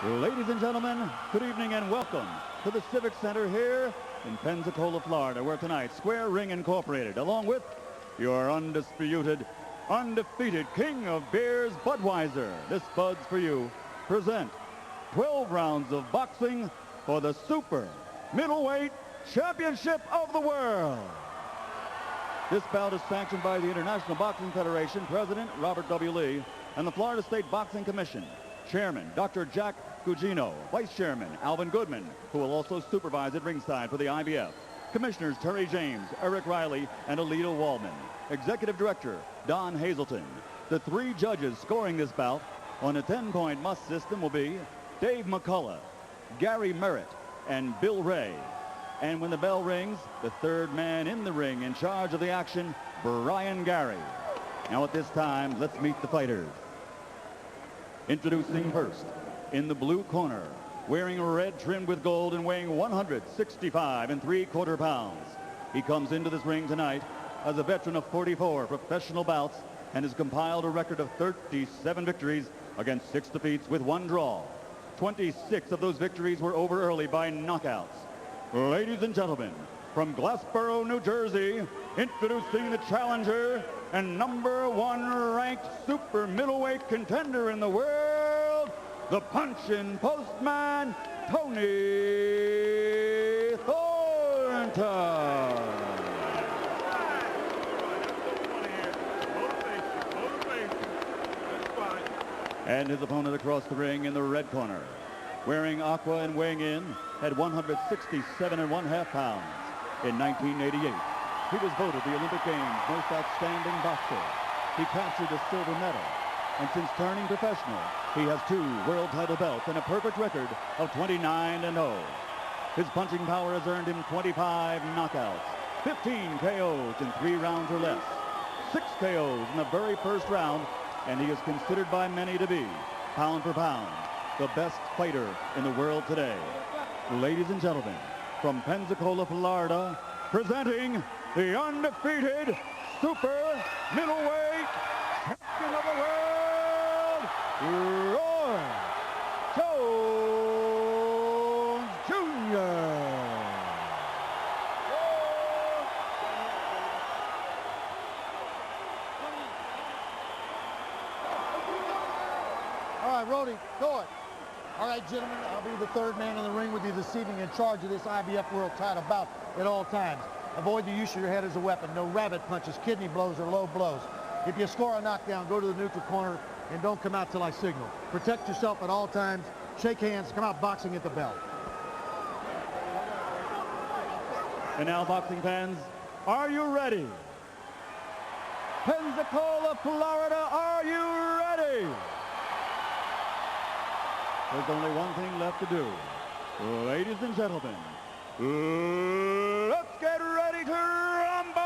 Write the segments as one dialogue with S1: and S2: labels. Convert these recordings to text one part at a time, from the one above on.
S1: Ladies and gentlemen, good evening and welcome to the Civic Center here in Pensacola, Florida, where tonight Square Ring Incorporated, along with your undisputed, undefeated king of beers, Budweiser, this Bud's for you, present 12 rounds of boxing for the Super Middleweight Championship of the World. This bout is sanctioned by the International Boxing Federation, President Robert W. Lee, and the Florida State Boxing Commission, Chairman Dr. Jack Gugino, Vice Chairman Alvin Goodman, who will also supervise at ringside for the IBF, Commissioners Terry James, Eric Riley, and Alito Waldman, Executive Director Don Hazelton. The three judges scoring this bout on a 10-point must system will be Dave McCullough, Gary Merritt, and Bill Ray. And when the bell rings, the third man in the ring in charge of the action, Brian Gary. Now at this time, let's meet the fighters. Introducing first, in the blue corner, wearing red trimmed with gold and weighing 165 3/4 pounds. He comes into this ring tonight as a veteran of 44 professional bouts and has compiled a record of 37 victories against 6 defeats with 1 draw. 26 of those victories were over early by knockouts. Ladies and gentlemen, from Glassboro, New Jersey, introducing the challenger and #1 ranked super middleweight contender in the world, the punch-in postman, Tony Thornton. And his opponent across the ring in the red corner, wearing aqua and weighing in at 167 1/2 pounds. In 1988, he was voted the Olympic Games most outstanding boxer. He captured a silver medal, and since turning professional, he has 2 world title belts and a perfect record of 29-0. His punching power has earned him 25 knockouts, 15 KOs in 3 rounds or less, 6 KOs in the very first round, and he is considered by many to be, pound for pound, the best fighter in the world today. Ladies and gentlemen, from Pensacola, Florida, presenting the undefeated super middleweight champion of the world, Roy Jones Jr.
S2: All right, Rody, go it. All right, gentlemen, I'll be the third man in the ring with you this evening in charge of this IBF World title bout at all times. Avoid the use of your head as a weapon. No rabbit punches, kidney blows, or low blows. If you score a knockdown, go to the neutral corner and don't come out till I signal. Protect yourself at all times. Shake hands. Come out boxing at the bell.
S1: And now, boxing fans, are you ready? Pensacola, Florida, are you ready? There's only one thing left to do. Ladies and gentlemen, let's get ready to rumble!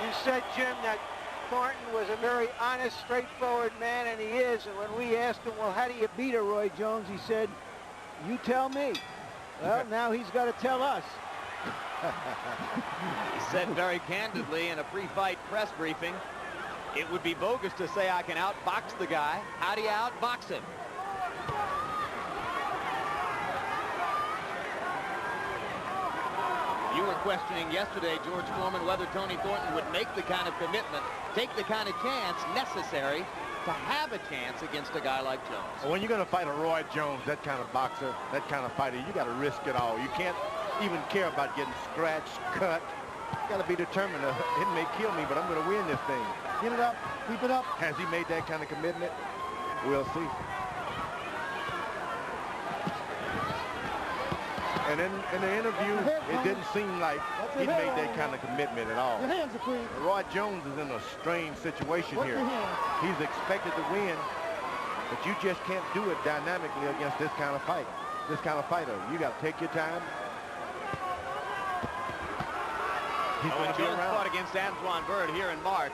S3: You said, Jim, that Thornton was a very honest, straightforward man, and he is. And when we asked him, well, how do you beat a Roy Jones? He said, you tell me. Well, now he's got to tell us.
S4: He said very candidly in a pre-fight press briefing, it would be bogus to say I can outbox the guy. How do you outbox him? You were questioning yesterday, George Foreman, whether Tony Thornton would make the kind of commitment, take the kind of chance necessary to have a chance against a guy like Jones.
S5: When you're going to fight a Roy Jones, that kind of boxer, that kind of fighter, you got to risk it all. You can't even care about getting scratched, cut. You got to be determined. It may kill me, but I'm going to win this thing.
S2: Get it up. Keep it up.
S5: Has he made that kind of commitment? We'll see. And in the interview, it didn't seem like he'd made that kind of commitment at all.
S2: Your hands are free.
S5: Roy Jones is in a strange situation here. He's expected to win, but you just can't do it dynamically against this kind of fight. This kind of fighter. You got to take your time.
S4: When Jones fought against Antoine Bird here in March,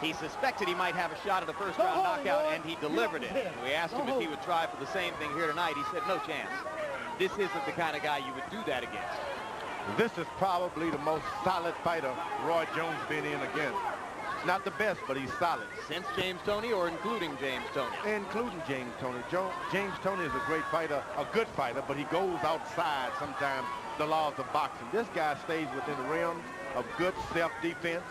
S4: he suspected he might have a shot at a first-round knockout, and he delivered it. We asked him if he would try for the same thing here tonight. He said, no chance. This isn't the kind of guy you would do that against.
S5: This is probably the most solid fighter Roy Jones been in again. Not the best, but he's solid.
S4: Since James Toney or including James Toney?
S5: Including James Toney. James Toney is a great fighter, a good fighter, but he goes outside sometimes the laws of boxing. This guy stays within the realms of good self-defense.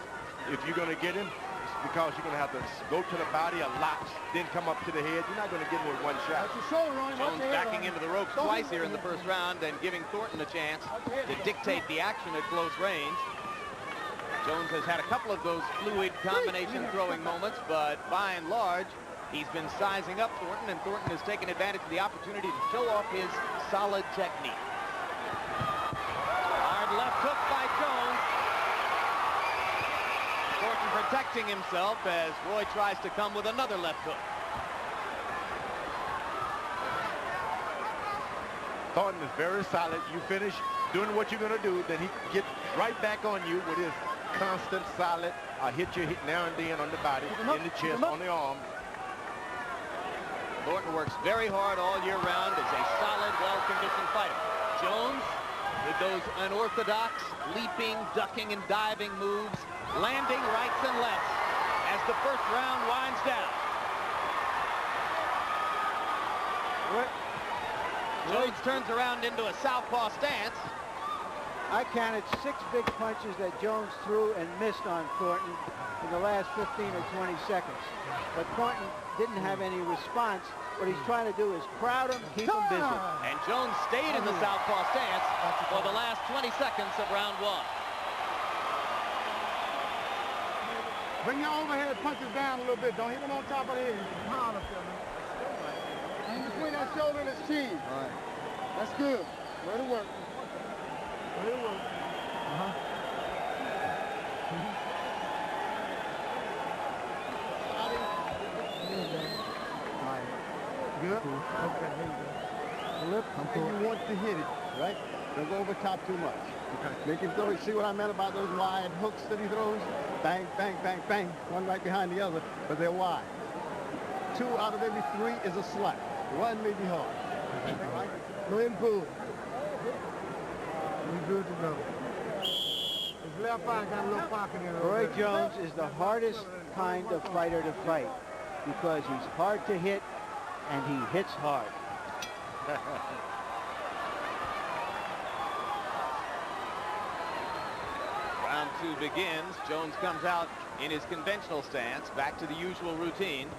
S5: If you're going to get him, it's because you're going to have to go to the body a lot, then come up to the head. You're not going to get him with one shot.
S4: Jones backing into the ropes twice here in the first round and giving Thornton a chance to dictate the action at close range. Jones has had a couple of those fluid combination throwing moments, but by and large, he's been sizing up Thornton, and Thornton has taken advantage of the opportunity to show off his solid technique. Hard left hook by Jones. Thornton protecting himself as Roy tries to come with another left hook.
S5: Thornton is very solid. You finish doing what you're going to do, then he gets right back on you with his constant solid. Hit you now and then on the body, in the chest, on the arm.
S4: Thornton works very hard all year round as a solid, well-conditioned fighter. Jones, with those unorthodox leaping, ducking, and diving moves, landing rights and lefts as the first round winds down. Jones turns around into a southpaw stance.
S3: I counted 6 big punches that Jones threw and missed on Thornton in the last 15 or 20 seconds. But Thornton didn't have any response. What he's trying to do is crowd him, keep him busy.
S4: And Jones stayed in the southpaw stance for the last 20 seconds of round 1.
S2: Bring your overhead punches down a little bit. Don't hit him on top of the head. Hard up there, man. In between that shoulder and his chin. All right. That's good. Way to work. Way to work. Good? Okay, here you go. Lip, and you want to hit it, right? Don't go over top too much. Okay. Make him throw. See what I meant about those wide hooks that he throws? Bang, bang, bang, bang. One right behind the other, but they're wide. 2 out of every 3 is a slap. 1 may be hard. Right? Go ahead and pull. He's good to go. His left eye got a little pocket in it.
S3: Roy Jones is the hardest kind of fighter to fight because he's hard to hit and he hits hard.
S4: Round 2 begins. Jones comes out in his conventional stance, back to the usual routine,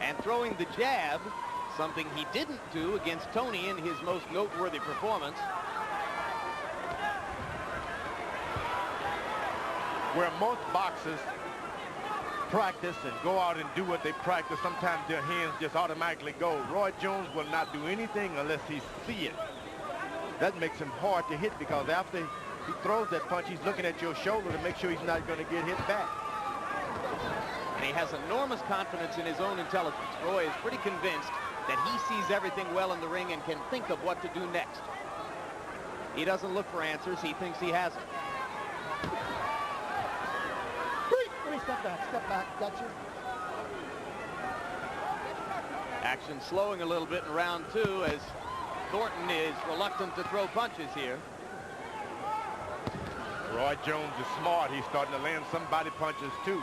S4: and throwing the jab, something he didn't do against Toney in his most noteworthy performance.
S5: Where most boxers practice and go out and do what they practice, sometimes their hands just automatically go. Roy Jones will not do anything unless he sees it. That makes him hard to hit because after he throws that punch, he's looking at your shoulder to make sure he's not going to get hit back.
S4: And he has enormous confidence in his own intelligence. Roy is pretty convinced that he sees everything well in the ring and can think of what to do next. He doesn't look for answers. He thinks he has them.
S2: Step back, got you.
S4: Action slowing a little bit in round 2 as Thornton is reluctant to throw punches here.
S5: Roy Jones is smart. He's starting to land some body punches too.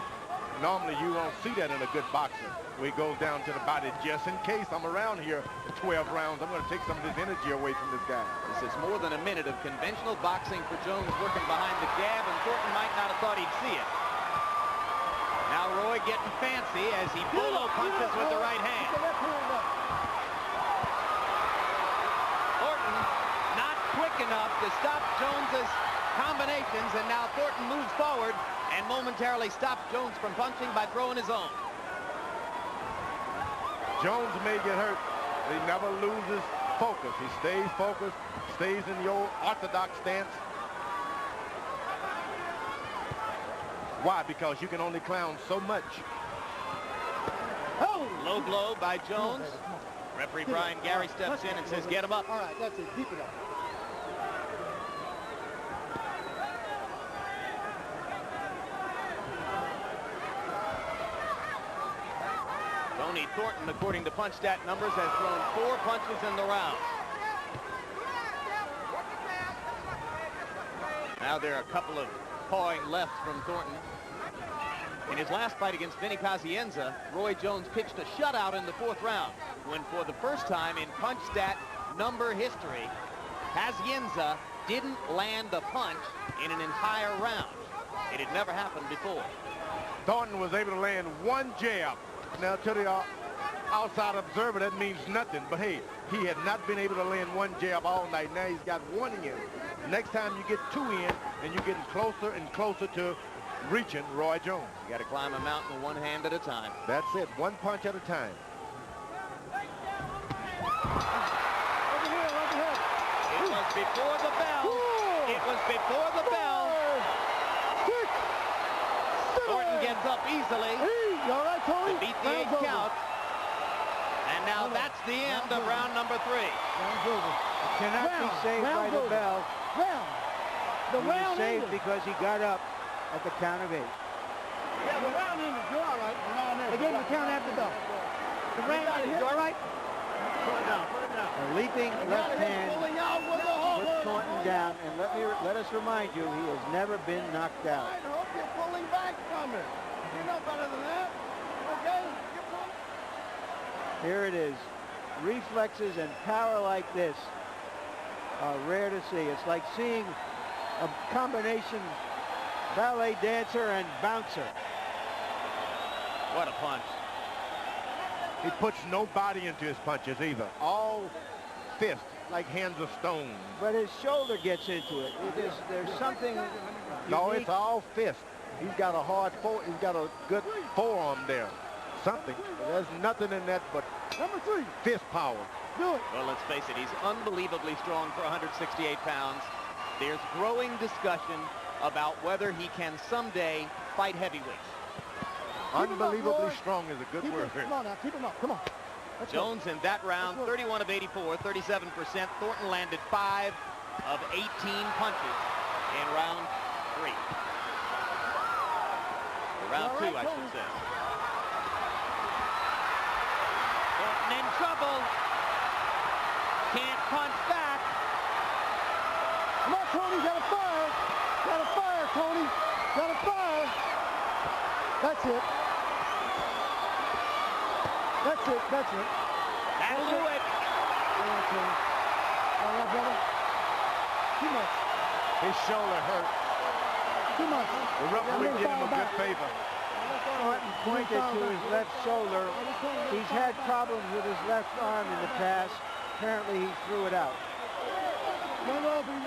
S5: Normally you won't see that in a good boxer. Where he goes down to the body just in case I'm around here 12 rounds. I'm going to take some of this energy away from this guy.
S4: This is more than a minute of conventional boxing for Jones working behind the jab, and Thornton might not have thought he'd see it. Now Roy getting fancy as he bolo punches with the right hand. Thornton not quick enough to stop Jones's combinations, and now Thornton moves forward and momentarily stops Jones from punching by throwing his own.
S5: Jones may get hurt, but he never loses focus. He stays focused, stays in the old orthodox stance. Why? Because you can only clown so much.
S4: Oh! Low blow by Jones. Referee Brian Gary steps in and says, get him up.
S2: All right, that's it. Keep it up.
S4: Tony Thornton, according to punch stat numbers, has thrown 4 punches in the round. Now there are a couple of pawing lefts from Thornton. In his last fight against Vinny Pazienza, Roy Jones pitched a shutout in the 4th round, when for the first time in punch stat number history, Pazienza didn't land a punch in an entire round. It had never happened before.
S5: Thornton was able to land one jab. Now, to the outside observer, that means nothing. But, hey, he had not been able to land one jab all night. Now he's got one in. Next time you get 2 in, and you're getting closer and closer to reaching Roy Jones.
S4: You got to climb a mountain one hand at a time.
S5: That's it, one punch at a time.
S4: It was before the bell. It was before the bell. Thornton gets up easily
S2: All right, Tony?
S4: to beat the 8 count. And now that's the end of round number 3.
S3: Cannot be saved by the bell.
S2: The
S3: He
S2: round
S3: was saved
S2: ended.
S3: because he got up at the count of 8.
S2: Yeah, the round ended. You're all right. The round ended. They gave him the count after the bell. The round ended. You all right? Put it down. Put it down.
S3: A leaping left hand puts Thornton down, and let us remind you, he has never been knocked out.
S2: I hope you're pulling back from it. You know better than that. Okay?
S3: Here it is. Reflexes and power like this are rare to see. It's like seeing a combination ballet dancer and bouncer.
S4: What a punch.
S5: He puts no body into his punches either. All fist, like hands of stone.
S3: But his shoulder gets into it. There's something
S5: No,
S3: unique.
S5: it's all fist. He's got a hard he's got a good forearm there. Something. There's nothing in that but
S2: Number 3.
S5: fist power.
S2: Do it.
S4: Well, let's face it, he's unbelievably strong for 168 pounds. There's growing discussion about whether he can someday fight heavyweights.
S5: Unbelievably strong is a good word.
S2: Come on now. Keep him up. Come on. Let's go.
S4: Jones in that round, 31 of 84, 37%. Thornton landed 5 of 18 punches in round 3. Or round 2, I should say. Thornton in trouble. Can't punch back.
S2: Come on, Tony. Got to fire. Got to fire, Tony. Got to fire. That's it. That's it. That's it.
S4: That'll do it.
S2: All right, brother. Too much.
S5: His shoulder hurt.
S2: Too much.
S5: The referee did him a good favor.
S3: Thornton pointed to his left shoulder. He's had problems with his left arm in the past. Apparently he threw it out.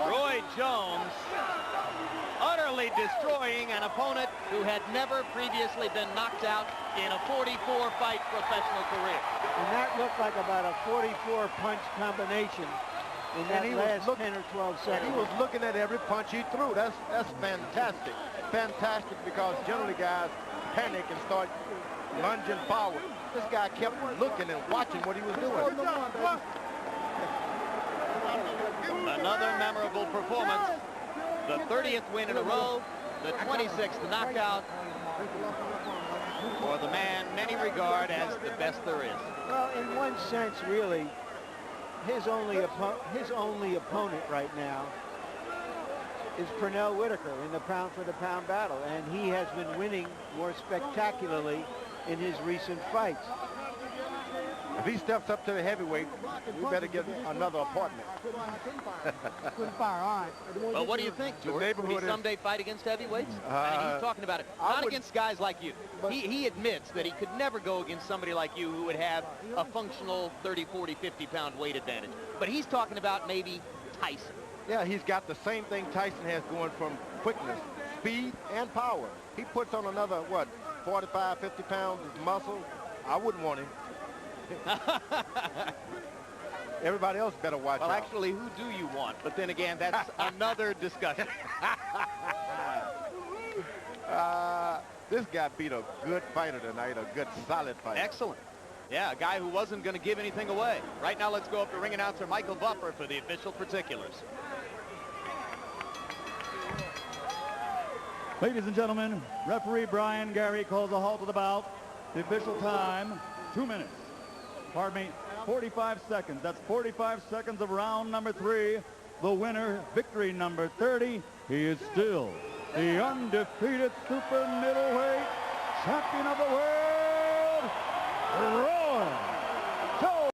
S4: Roy Jones utterly destroying an opponent who had never previously been knocked out in a 44-fight professional career.
S3: And that looked like about a 44 punch combination in that last 10 or 12 seconds.
S5: He was looking at every punch he threw. That's fantastic. Fantastic, because generally guys panic and start lunging forward. This guy kept looking and watching what he was doing.
S4: Another memorable performance. The 30th win in a row, the 26th knockout for the man many regard as the best there is.
S3: Well, in one sense, really, his only opponent right now is Pernell Whitaker in the pound-for-the-pound battle, and he has been winning more spectacularly in his recent fights.
S5: If he steps up to the heavyweight, we better get another apartment.
S2: Couldn't fire. All right.
S4: Well, what do you think, George? Will he someday fight against heavyweights? I mean, he's talking about it. Not against guys like you. He admits that he could never go against somebody like you who would have a functional 30, 40, 50-pound weight advantage. But he's talking about maybe Tyson.
S5: Yeah, he's got the same thing Tyson has going from quickness, speed, and power. He puts on another, 45, 50 pounds of muscle. I wouldn't want him. Everybody else better watch out.
S4: Well, actually, who do you want? But then again, that's another discussion.
S5: This guy beat a good fighter tonight, a good, solid fighter.
S4: Excellent. Yeah, a guy who wasn't going to give anything away. Right now, let's go up to ring announcer Michael Buffer for the official particulars.
S1: Ladies and gentlemen, referee Brian Gary calls a halt to the bout. The official time, 2 minutes. Pardon me, 45 seconds. That's 45 seconds of round number 3. the winner, victory number 30. He is still the undefeated super middleweight champion of the world.